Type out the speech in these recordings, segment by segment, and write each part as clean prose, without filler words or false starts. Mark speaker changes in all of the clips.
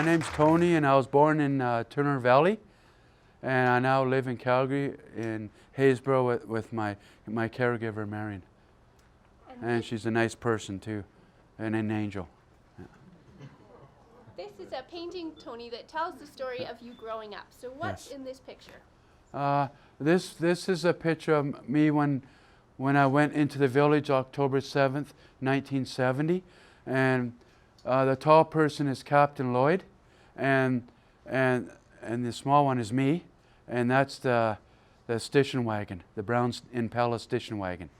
Speaker 1: My name's Tony, and I was born in Turner Valley, and I now live in Calgary in Haysboro with my caregiver, Marion. And she's a nice person too, and an angel. Yeah.
Speaker 2: This is a painting, Tony, that tells the story of you growing up. So what's in this picture?
Speaker 1: This is a picture of me when I went into the village October 7th, 1970, and the tall person is Captain Lloyd, and the small one is me, and that's the station wagon, the brown Impala station wagon.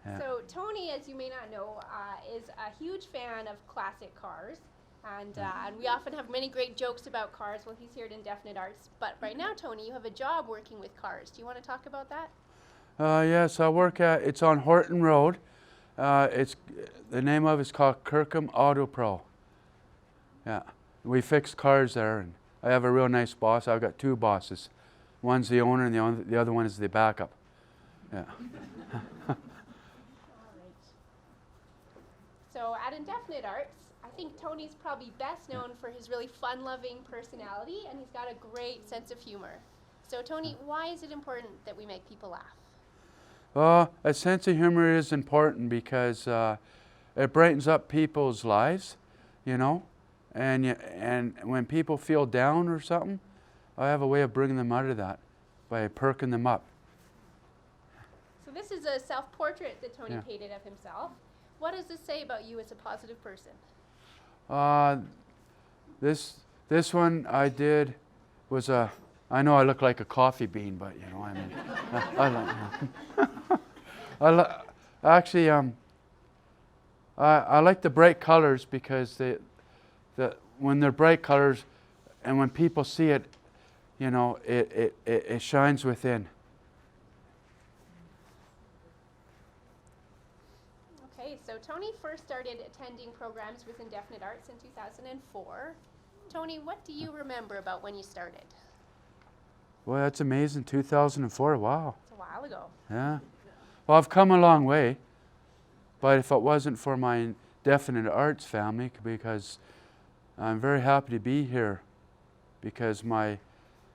Speaker 1: Yeah.
Speaker 2: So Tony, as you may not know, is a huge fan of classic cars, and we often have many great jokes about cars while he's here at Indefinite Arts. But right now, Tony, you have a job working with cars. Do you want to talk about that?
Speaker 1: Yes, I work it's on Horton Road. The name of it's called Kirkham Auto Pro. Yeah, we fix cars there, and I have a real nice boss. I've got two bosses. One's the owner, and the other one is the backup. Yeah.
Speaker 2: So at Indefinite Arts, I think Tony's probably best known for his really fun-loving personality, and he's got a great sense of humor. So Tony, why is it important that we make people laugh?
Speaker 1: A sense of humor is important because it brightens up people's lives, you know, and when people feel down or something, I have a way of bringing them out of that by perking them up.
Speaker 2: So this is a self-portrait that Tony painted of himself. What does this say about you as a positive person?
Speaker 1: This one I did was I know I look like a coffee bean, but you know, I like the bright colors because when they're bright colors and when people see it, you know, it shines within.
Speaker 2: Okay, so Tony first started attending programs with Indefinite Arts in 2004. Tony, what do you remember about when you started?
Speaker 1: Well, that's amazing, 2004, wow.
Speaker 2: It's a while ago.
Speaker 1: Yeah. Well, I've come a long way, but if it wasn't for my Indefinite Arts family, because I'm very happy to be here, because I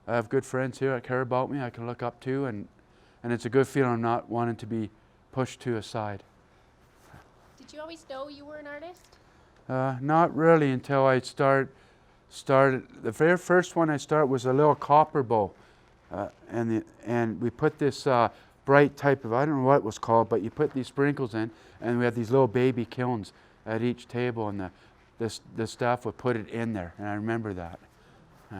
Speaker 1: have good friends here that care about me, I can look up to, and it's a good feeling I'm not wanting to be pushed to a side.
Speaker 2: Did you always know you were an artist?
Speaker 1: Not really until I started. The very first one I started was a little copper bowl, and we put this bright type of, I don't know what it was called, but you put these sprinkles in, and we had these little baby kilns at each table, and the staff would put it in there, and I remember that.
Speaker 2: All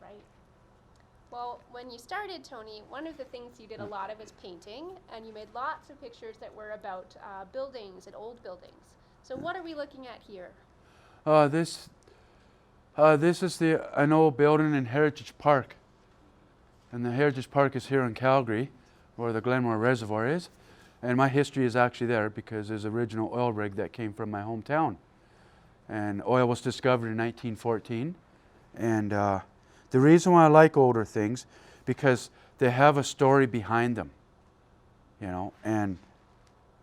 Speaker 2: right. Well, when you started, Tony, one of the things you did a lot of is painting, and you made lots of pictures that were about buildings and old buildings. So what are we looking at here?
Speaker 1: This is an old building in Heritage Park. And the Heritage Park is here in Calgary, where the Glenmore Reservoir is. And my history is actually there because there's an original oil rig that came from my hometown. And oil was discovered in 1914. And the reason why I like older things, because they have a story behind them, you know, and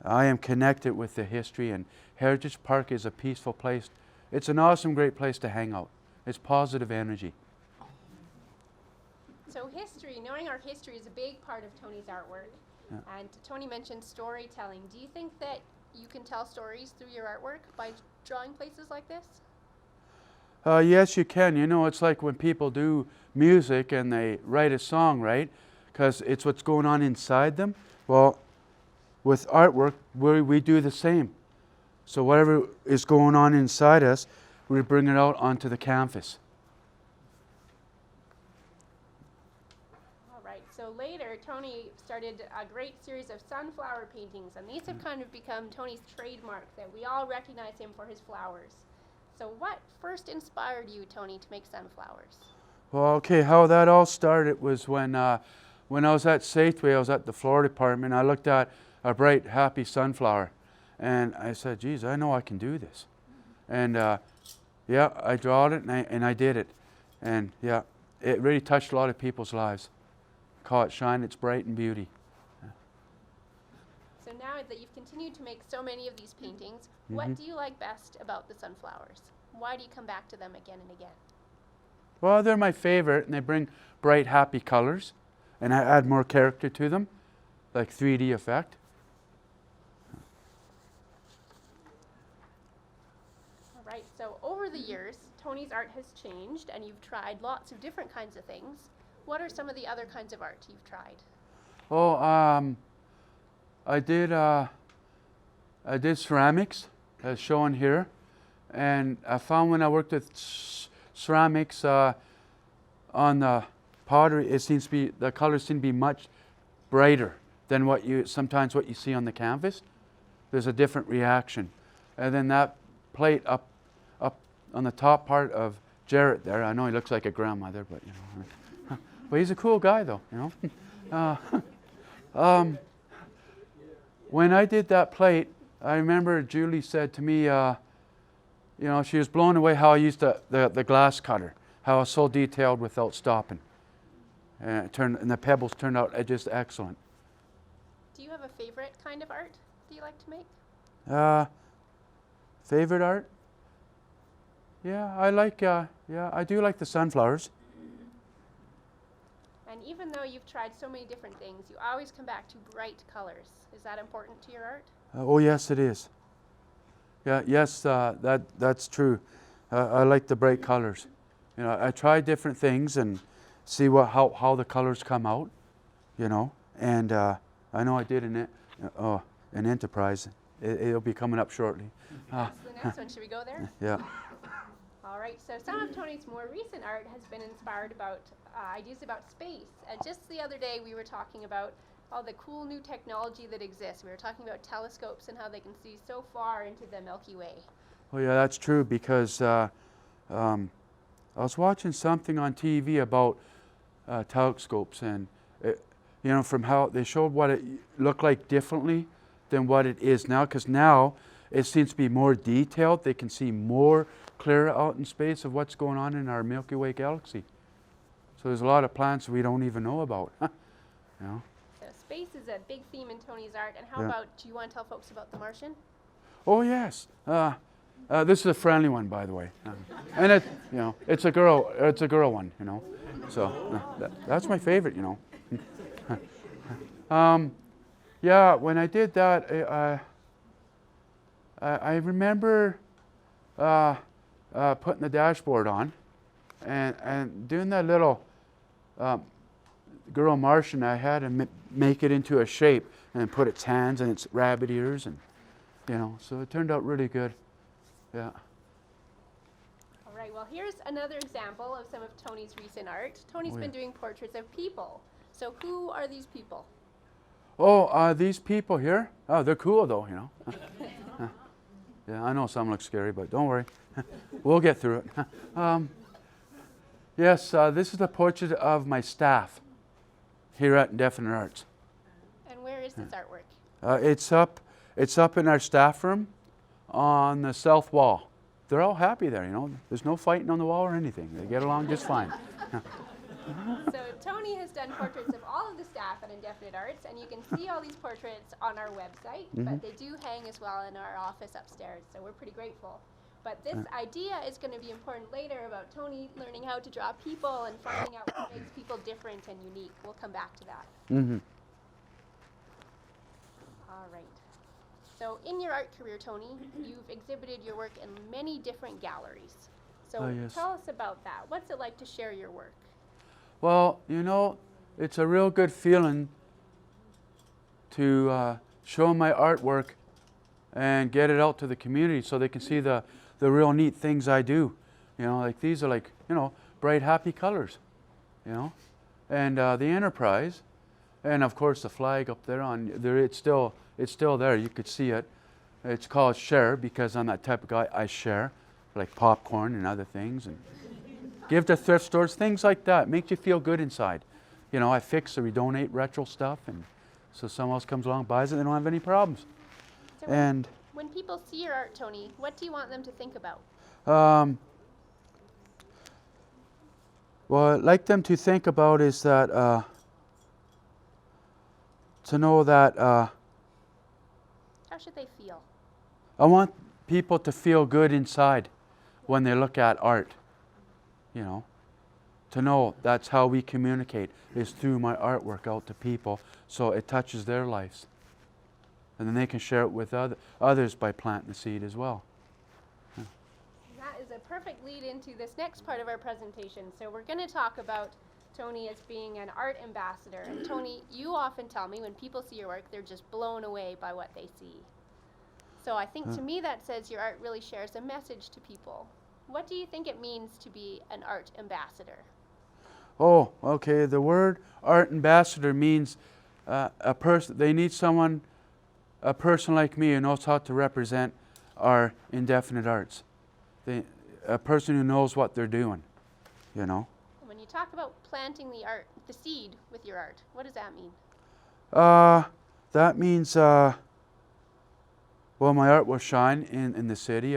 Speaker 1: I am connected with the history, and Heritage Park is a peaceful place. It's an awesome, great place to hang out. It's positive energy.
Speaker 2: So history, knowing our history is a big part of Tony's artwork. Yeah. And Tony mentioned storytelling. Do you think that you can tell stories through your artwork by drawing places like this?
Speaker 1: Yes, you can. You know, it's like when people do music and they write a song, right? Because it's what's going on inside them. Well, with artwork, we do the same. So whatever is going on inside us, we bring it out onto the canvas.
Speaker 2: All right. So later, Tony started a great series of sunflower paintings, and these have kind of become Tony's trademark, that we all recognize him for his flowers. So what first inspired you, Tony, to make sunflowers?
Speaker 1: Well, okay, how that all started was when I was at Safeway, I was at the flower department, I looked at a bright, happy sunflower. And I said, geez, I know I can do this. And yeah, I drawed it and I did it. And yeah, it really touched a lot of people's lives. Call it Shine Its Bright and Beauty.
Speaker 2: So now that you've continued to make so many of these paintings,
Speaker 1: Mhm.
Speaker 2: what do you like best about the sunflowers? Why do you come back to them again and again?
Speaker 1: Well, they're my favorite, and they bring bright, happy colors, and I add more character to them, like 3D effect.
Speaker 2: All right, so over the years, Tony's art has changed, and you've tried lots of different kinds of things. What are some of the other kinds of art you've tried?
Speaker 1: Oh, I did ceramics, as shown here, and I found when I worked with ceramics on the pottery, the colors seem to be much brighter than what you see on the canvas. There's a different reaction, and then that plate up on the top part of Jarrett there. I know he looks like a grandmother, but you know, but he's a cool guy though, you know. When I did that plate, I remember Julie said to me, you know, she was blown away how I used the glass cutter, how I was so detailed without stopping. And the pebbles turned out just excellent.
Speaker 2: Do you have a favorite kind of art that you like to make?
Speaker 1: Favorite art? Yeah, I do like the sunflowers.
Speaker 2: And even though you've tried so many different things, you always come back to bright colors. Is that important to your art?
Speaker 1: Oh yes, it is. Yeah, yes, that's true. I like the bright colors. You know, I try different things and see how the colors come out. You know, and I know I did an Enterprise. It'll be coming up shortly.
Speaker 2: That's the next one. Should we go there?
Speaker 1: Yeah.
Speaker 2: All right. So some of Tony's more recent art has been inspired about ideas about space. And just the other day, we were talking about all the cool new technology that exists. We were talking about telescopes and how they can see so far into the Milky Way.
Speaker 1: Oh yeah, that's true because I was watching something on TV about telescopes and you know, from how they showed what it looked like differently than what it is now, because now it seems to be more detailed. They can see more clear out in space of what's going on in our Milky Way galaxy. So there's a lot of planets we don't even know about. You know?
Speaker 2: So space is a big theme in Tony's art. And how
Speaker 1: Yeah.
Speaker 2: about, do you want to tell folks about The Martian?
Speaker 1: Oh yes. This is a friendly one, by the way, and it, you know, it's a girl. It's a girl one, you know. So that's my favorite, you know. Yeah, when I did that, I remember putting the dashboard on and doing that little girl Martian. I had to make it into a shape and put its hands and its rabbit ears, and you know, so it turned out really good. Yeah.
Speaker 2: All right. Well, here's another example of some of Tony's recent art. Tony's been doing portraits of people. So who are these people?
Speaker 1: Oh, these people here? Oh, they're cool though, you know. Yeah, I know some look scary, but don't worry. We'll get through it. Yes, this is the portrait of my staff here at Indefinite Arts.
Speaker 2: And where is this artwork?
Speaker 1: It's up in our staff room on the south wall. They're all happy there, you know. There's no fighting on the wall or anything. They get along just fine.
Speaker 2: So Tony has done portraits of all of the staff at Indefinite Arts, and you can see all these portraits on our website, but they do hang as well in our office upstairs, so we're pretty grateful. But this idea is going to be important later about Tony learning how to draw people and finding out what makes people different and unique. We'll come back to that.
Speaker 1: Mm-hmm.
Speaker 2: All right. So in your art career, Tony, you've exhibited your work in many different galleries. So
Speaker 1: yes.
Speaker 2: tell us about that. What's it like to share your work?
Speaker 1: Well, you know, it's a real good feeling to show my artwork and get it out to the community so they can see the real neat things I do. You know, like these are like, you know, bright, happy colors, you know. And the Enterprise, and of course the flag up there on there, it's still there. You could see it. It's called share because I'm that type of guy. I share, like popcorn and other things, and give to thrift stores, things like that. Makes you feel good inside. You know, I fix or we donate retro stuff, and so someone else comes along, buys it, they don't have any problems.
Speaker 2: So
Speaker 1: And
Speaker 2: when people see your art, Tony, what do you want them to think about?
Speaker 1: what I'd like them to think about is that to know that
Speaker 2: should they feel?
Speaker 1: I want people to feel good inside when they look at art, you know, to know that's how we communicate, is through my artwork out to people, so it touches their lives. And then they can share it with others by planting the seed as well.
Speaker 2: That is a perfect lead into this next part of our presentation. So we're going to talk about Tony as being an art ambassador. And Tony, you often tell me when people see your work, they're just blown away by what they see. So I think to me that says your art really shares a message to people. What do you think it means to be an art ambassador?
Speaker 1: Oh, okay. The word art ambassador means a person. They need someone, a person like me, who knows how to represent our indefinite arts. A person who knows what they're doing, you know.
Speaker 2: When you talk about planting the seed with your art, what does that mean?
Speaker 1: That means, well, my art will shine in the city.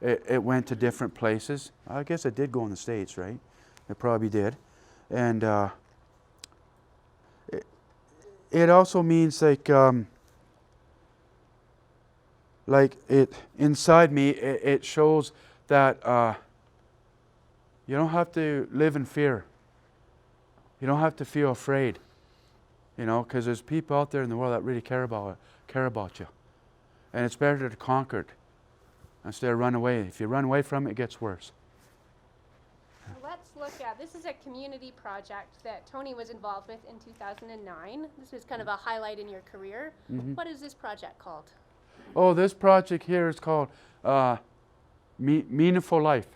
Speaker 1: It went to different places. I guess it did go in the States, right? It probably did. And it also means like it inside me, it shows that you don't have to live in fear. You don't have to feel afraid, you know, because there's people out there in the world that really care about you. And it's better to conquer it instead of run away. If you run away from it, it gets worse.
Speaker 2: Let's look at, this is a community project that Tony was involved with in 2009. This was kind of a highlight in your career.
Speaker 1: Mm-hmm.
Speaker 2: What is this project called?
Speaker 1: Oh, this project here is called Meaningful Life.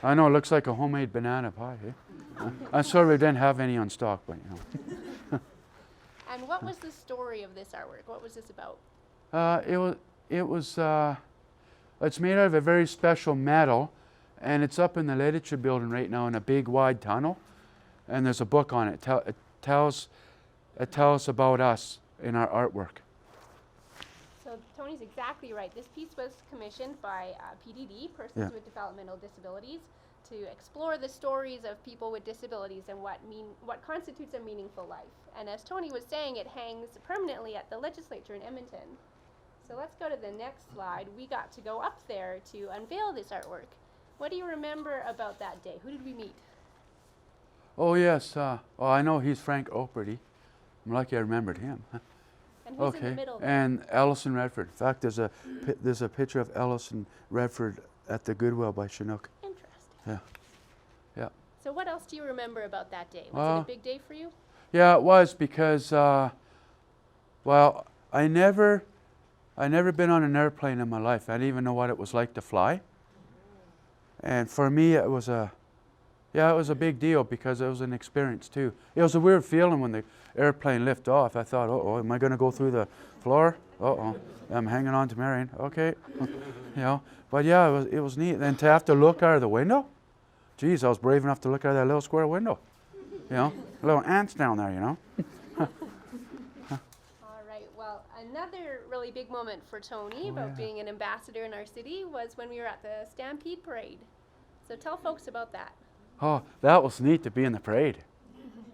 Speaker 1: I know it looks like a homemade banana pie. Eh? I'm sorry we didn't have any on stock, but you know.
Speaker 2: And what was the story of this artwork? What was this about?
Speaker 1: It's made out of a very special metal, and it's up in the literature building right now in a big wide tunnel. And there's a book on it. It tells about us in our artwork.
Speaker 2: So Tony's exactly right. This piece was commissioned by PDD, Persons with Developmental Disabilities, to explore the stories of people with disabilities and what constitutes a meaningful life. And as Tony was saying, it hangs permanently at the legislature in Edmonton. So let's go to the next slide. We got to go up there to unveil this artwork. What do you remember about that day? Who did we meet?
Speaker 1: Oh yes, I know he's Frank Operty. I'm lucky I remembered him.
Speaker 2: And who's in the middle there?
Speaker 1: And Ellison Redford. In fact, there's a picture of Ellison Redford at the Goodwill by Chinook.
Speaker 2: Interesting.
Speaker 1: Yeah.
Speaker 2: So what else do you remember about that day? Was it a big day for you?
Speaker 1: Yeah, it was because, well, I never been on an airplane in my life. I didn't even know what it was like to fly. And for me, it was a big deal because it was an experience too. It was a weird feeling when the airplane lifted off. I thought, uh-oh, am I going to go through the floor? Uh-oh, I'm hanging on to Marion. Okay, you know. But yeah, it was neat. And to have to look out of the window, geez, I was brave enough to look out of that little square window. You know, little ants down there, you know.
Speaker 2: All right. Well, another really big moment for Tony about being an ambassador in our city was when we were at the Stampede Parade. So tell folks about that.
Speaker 1: Oh, that was neat to be in the parade.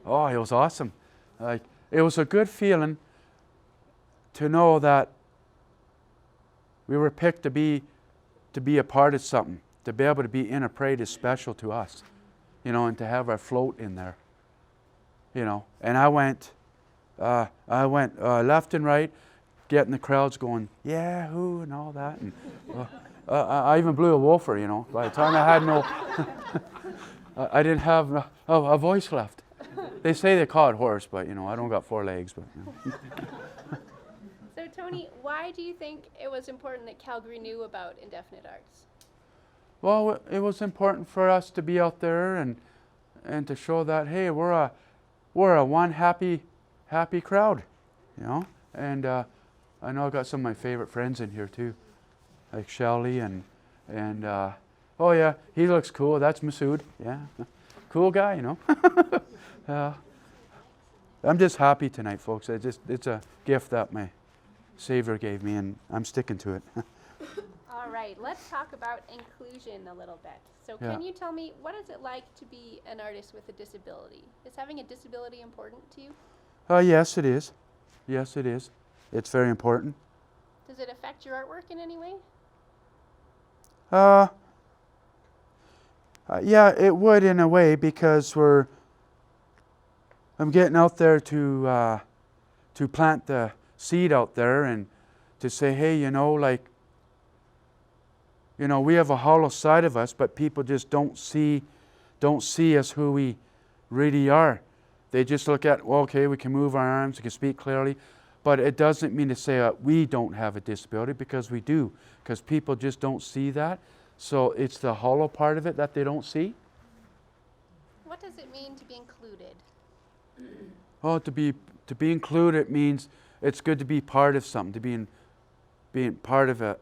Speaker 1: Oh, it was awesome. Like, it was a good feeling to know that we were picked to be a part of something. To be able to be in a parade is special to us, you know, and to have our float in there, you know. And I went left and right, getting the crowds going, yahoo, and all that. And I even blew a woofer, you know. By the time I had no, I didn't have a voice left. They say they call it hoarse, but you know, I don't got 4 legs. But you know.
Speaker 2: So Tony, why do you think it was important that Calgary knew about indefinite arts?
Speaker 1: Well, it was important for us to be out there and to show that, hey, we're a one happy crowd, you know. And I know I got some of my favorite friends in here too, like Shelly and oh yeah, he looks cool. That's Masood. Yeah, cool guy, you know. I'm just happy tonight, folks. It's a gift that my Savior gave me, and I'm sticking to it.
Speaker 2: All right, let's talk about inclusion a little bit. So can you tell me, what is it like to be an artist with a disability? Is having a disability important to you?
Speaker 1: Yes, it is. Yes, it is. It's very important.
Speaker 2: Does it affect your artwork in any way?
Speaker 1: Yeah, it would in a way, because I'm getting out there to plant the seed out there and to say, hey, we have a hollow side of us, but people just don't see us who we really are. They just look at, well, okay, we can move our arms, we can speak clearly, but it doesn't mean to say we don't have a disability, because we do, because people just don't see that. So it's the hollow part of it that they don't see.
Speaker 2: What does it mean to be included?
Speaker 1: Oh, to be included means it's good to be part of something, to being part of a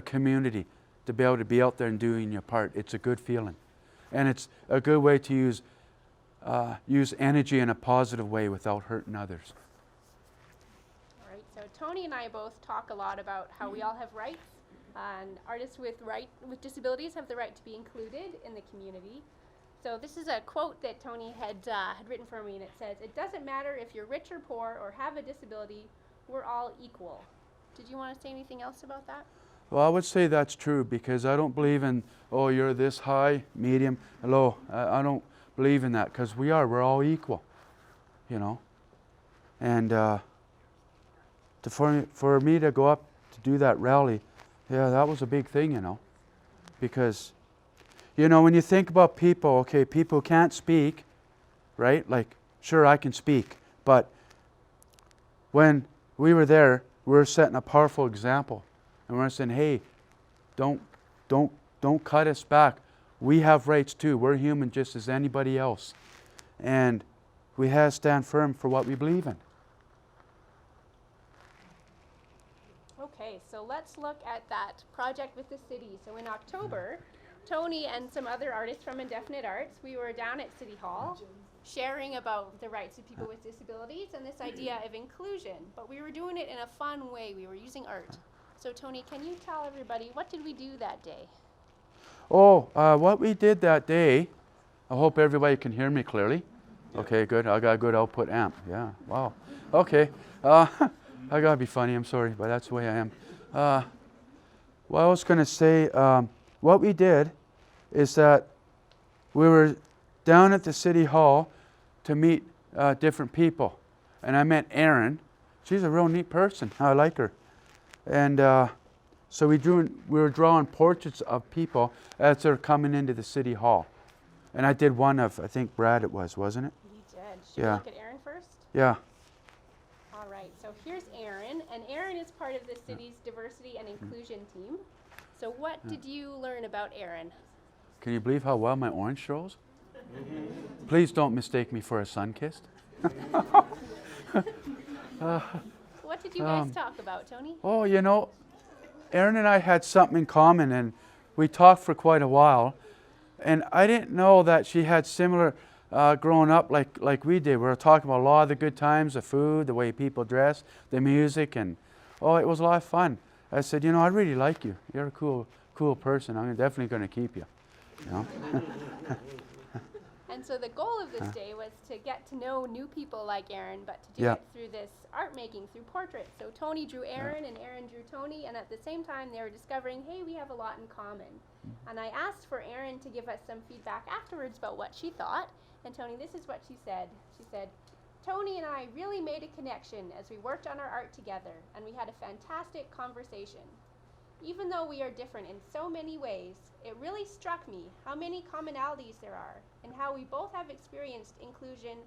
Speaker 1: community, to be able to be out there and doing your part. It's a good feeling, and it's a good way to use energy in a positive way without hurting others.
Speaker 2: All right. So Tony and I both talk a lot about how we all have rights, and artists with disabilities have the right to be included in the community. So this is a quote that Tony had written for me, and it says, "It doesn't matter if you're rich or poor or have a disability, we're all equal." Did you want to say anything else about that?
Speaker 1: Well, I would say that's true, because I don't believe in, oh, you're this high, medium, low. I don't believe in that, because we're all equal, And for me to go up to do that rally, yeah, that was a big thing, because, when you think about people, okay, people who can't speak, right? Like, sure, I can speak, but when we were there, we were setting a powerful example. And we're saying, hey, don't cut us back. We have rights too. We're human just as anybody else. And we have to stand firm for what we believe in.
Speaker 2: Okay, so let's look at that project with the city. So in October, Tony and some other artists from Indefinite Arts, we were down at City Hall sharing about the rights of people with disabilities and this idea of inclusion. But we were doing it in a fun way. We were using art. So Tony, can you tell everybody, what did we do that day?
Speaker 1: Oh, what we did that day, I hope everybody can hear me clearly. Okay, good. I got a good output amp. Yeah, wow. Okay. I gotta be funny, I'm sorry, but that's the way I am. What I was gonna say, what we did is that we were down at the City Hall to meet different people. And I met Erin. She's a real neat person. I like her. And so we were drawing portraits of people as they're coming into the City Hall. And I did one of, I think Brad it was, wasn't it?
Speaker 2: You did. Should we look at Erin first?
Speaker 1: Yeah.
Speaker 2: All right, so here's Erin, and Erin is part of the city's diversity and inclusion team. So what did you learn about Erin?
Speaker 1: Can you believe how well my orange shows? Please don't mistake me for a sun-kissed.
Speaker 2: What did you guys talk about, Tony?
Speaker 1: Oh, Erin and I had something in common, and we talked for quite a while. And I didn't know that she had similar growing up like we did. We were talking about a lot of the good times, the food, the way people dress, the music, and it was a lot of fun. I said, I really like you. You're a cool person. I'm definitely going to keep you.
Speaker 2: And so the goal of this day was to get to know new people like Erin, but to do it through this art making, through portraits. So Tony drew Erin and Erin drew Tony, and at the same time they were discovering, hey, we have a lot in common. And I asked for Erin to give us some feedback afterwards about what she thought. And Tony, this is what she said. She said, "Tony and I really made a connection as we worked on our art together, and we had a fantastic conversation. Even though we are different in so many ways, it really struck me how many commonalities there are and how we both have experienced inclusion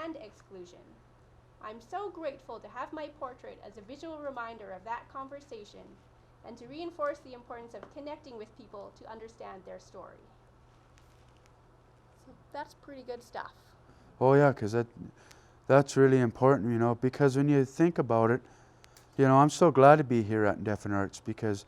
Speaker 2: and exclusion. I'm so grateful to have my portrait as a visual reminder of that conversation and to reinforce the importance of connecting with people to understand their story." So that's pretty good stuff.
Speaker 1: Oh yeah, because that's really important, because when you think about it, I'm so glad to be here at Indefinite Arts because,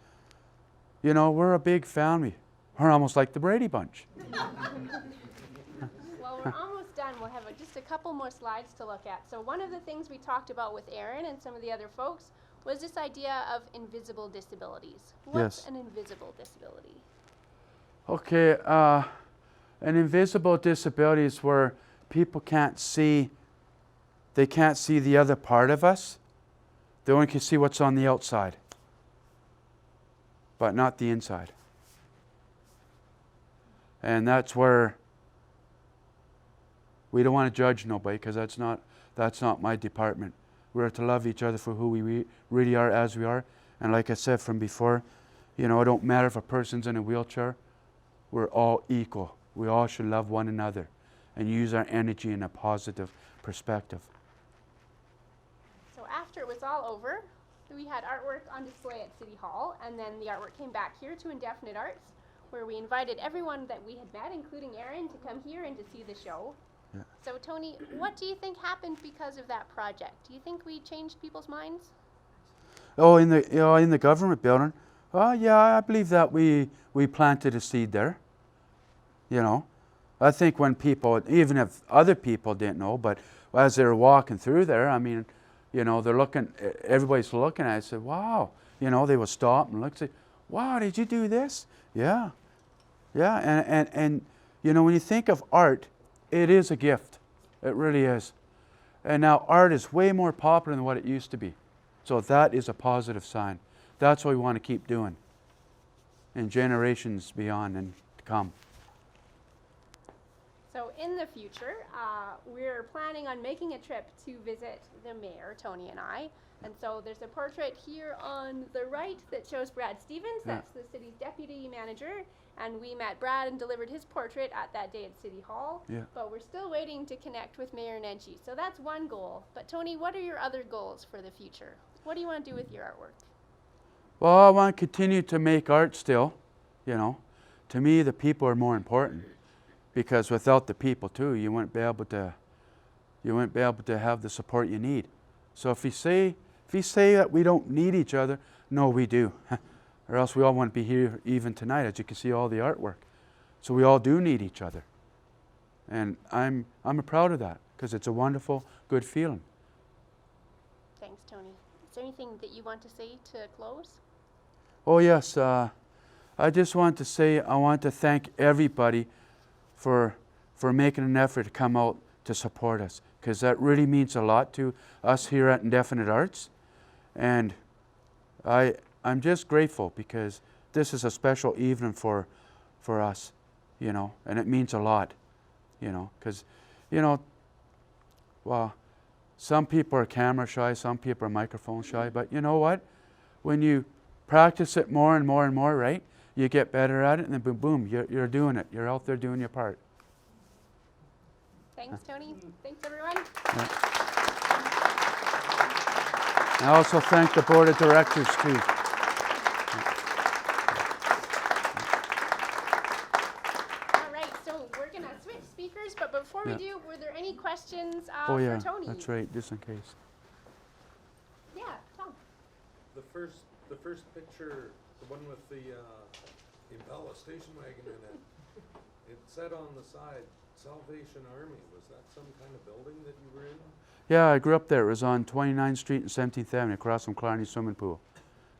Speaker 1: we're a big family. We're almost like the Brady Bunch.
Speaker 2: Well, we're almost done. We'll have just a couple more slides to look at. So one of the things we talked about with Erin and some of the other folks was this idea of invisible disabilities. What's an invisible disability?
Speaker 1: Okay, an invisible disability is where people can't see the other part of us. They only can see what's on the outside. but not the inside. And that's where we don't want to judge nobody, because that's not my department. We're to love each other for who we really are as we are. And like I said from before, you know, it don't matter if a person's in a wheelchair. We're all equal. We all should love one another and use our energy in a positive perspective.
Speaker 2: So after it was all over, we had artwork on display at City Hall, and then the artwork came back here to Indefinite Arts, where we invited everyone that we had met, including Aaron, to come here and to see the show.
Speaker 1: Yeah.
Speaker 2: So Tony, what do you think happened because of that project? Do you think we changed people's minds?
Speaker 1: Oh, in the government building? Oh, yeah, I believe that we planted a seed there. You know, I think when people, even if other people didn't know, but as they were walking through there, I mean, you know, they're looking, everybody's looking at it and said, wow. You know, they would stop and look and say, wow, did you do this? Yeah. Yeah, and you know, when you think of art, it is a gift. It really is. And now art is way more popular than what it used to be. So that is a positive sign. That's what we want to keep doing in generations beyond and to come.
Speaker 2: So in the future, we're planning on making a trip to visit the mayor, Tony and I. And so there's a portrait here on the right that shows Brad Stevens.
Speaker 1: Yeah.
Speaker 2: That's the city's deputy manager. And we met Brad and delivered his portrait at that day at City Hall.
Speaker 1: Yeah.
Speaker 2: But we're still waiting to connect with Mayor Nenshi. So that's one goal. But Tony, what are your other goals for the future? What do you want to do with your artwork?
Speaker 1: Well, I want to continue to make art still, you know. To me, the people are more important, because without the people too, you wouldn't be able to have the support you need. So if you say that we don't need each other, no, we do. Or else we all wouldn't be here even tonight, as you can see all the artwork. So we all do need each other. And I'm proud of that, because it's a wonderful, good feeling.
Speaker 2: Thanks, Tony. Is there anything that you want to say to close?
Speaker 1: Oh yes, I just want to say I want to thank everybody for making an effort to come out to support us, because that really means a lot to us here at Indefinite Arts. And I'm just grateful, because this is a special evening for us, you know, and it means a lot, you know, because, you know, well, some people are camera shy, some people are microphone shy, but you know what? When you practice it more and more and more, right, you get better at it, and then boom, boom, you're doing it. You're out there doing your part.
Speaker 2: Thanks, Tony. Thanks, everyone.
Speaker 1: Yeah. I also thank the board of directors too.
Speaker 2: All right, so we're going to switch speakers, but before we do, were there any questions
Speaker 1: Oh yeah,
Speaker 2: for Tony?
Speaker 1: that's right, just in case.
Speaker 2: Yeah, Tom.
Speaker 3: The first picture, the one with the Impala station wagon in it, it said on the side, Salvation Army. Was that some kind of building that you were in?
Speaker 1: Yeah, I grew up there. It was on 29th Street and 17th Avenue, across from Clarny Swimming Pool.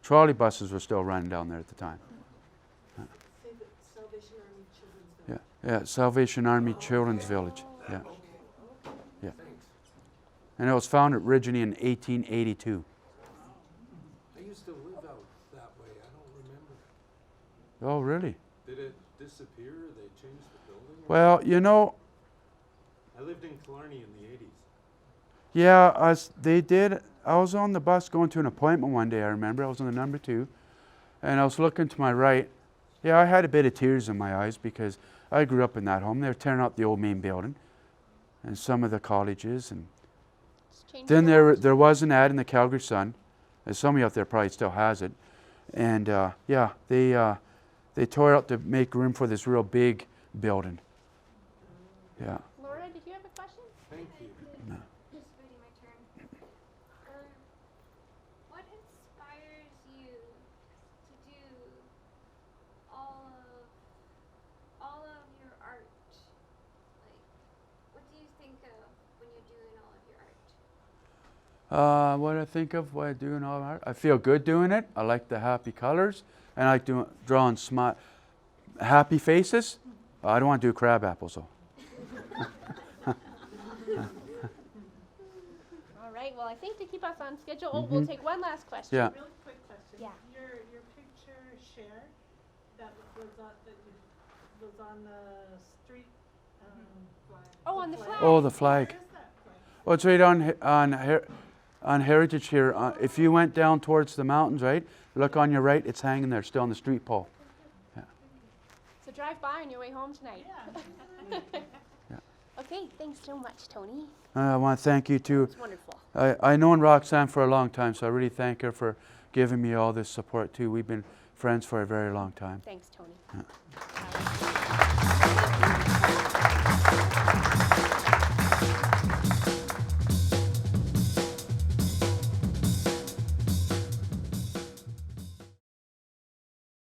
Speaker 1: Trolley buses were still running down there at the time.
Speaker 4: Say the Salvation Army Children's Village.
Speaker 1: Yeah, Salvation Army Children's Village. Yeah, yeah. And it was founded originally in 1882.
Speaker 3: I used to live out that way. I don't remember.
Speaker 1: Oh, really?
Speaker 3: Did it disappear? Or they changed the building?
Speaker 1: Well, you know,
Speaker 3: I lived in Killarney in the 80s.
Speaker 1: yeah, they did. I was on the bus going to an appointment one day, I remember. I was on the number 2. And I was looking to my right. Yeah, I had a bit of tears in my eyes, because I grew up in that home. They were tearing up the old main building and some of the colleges. And then there was an ad in the Calgary Sun, and somebody out there probably still has it. And yeah, they tore it up to make room for this real big building. Yeah.
Speaker 2: Laura, did you have a question?
Speaker 3: Thank you.
Speaker 1: No.
Speaker 5: Just waiting my turn. What inspires you to do all of your art? Like, what do you think of when you're doing all of your art?
Speaker 1: What I think of what I do in all art, I feel good doing it. I like the happy colors, and I like drawing happy faces. I don't want to do crab apples though.
Speaker 2: All right, well, I think to keep us on schedule, we'll take one last question.
Speaker 1: Yeah.
Speaker 4: Real quick question.
Speaker 2: Yeah.
Speaker 4: Your picture chair that was on the street.
Speaker 2: Oh, on the flag.
Speaker 1: Oh, the flag.
Speaker 4: Where is that flag?
Speaker 1: Oh, it's right on Heritage here. If you went down towards the mountains, right? Look on your right, it's hanging there, still on the street pole.
Speaker 2: So drive by on your way home tonight.
Speaker 4: Yeah.
Speaker 2: Okay, thanks so much, Tony.
Speaker 1: I want to thank you too.
Speaker 2: It's wonderful.
Speaker 1: I known Roxanne for a long time, so I really thank her for giving me all this support too. We've been friends for a very long time.
Speaker 2: Thanks, Tony.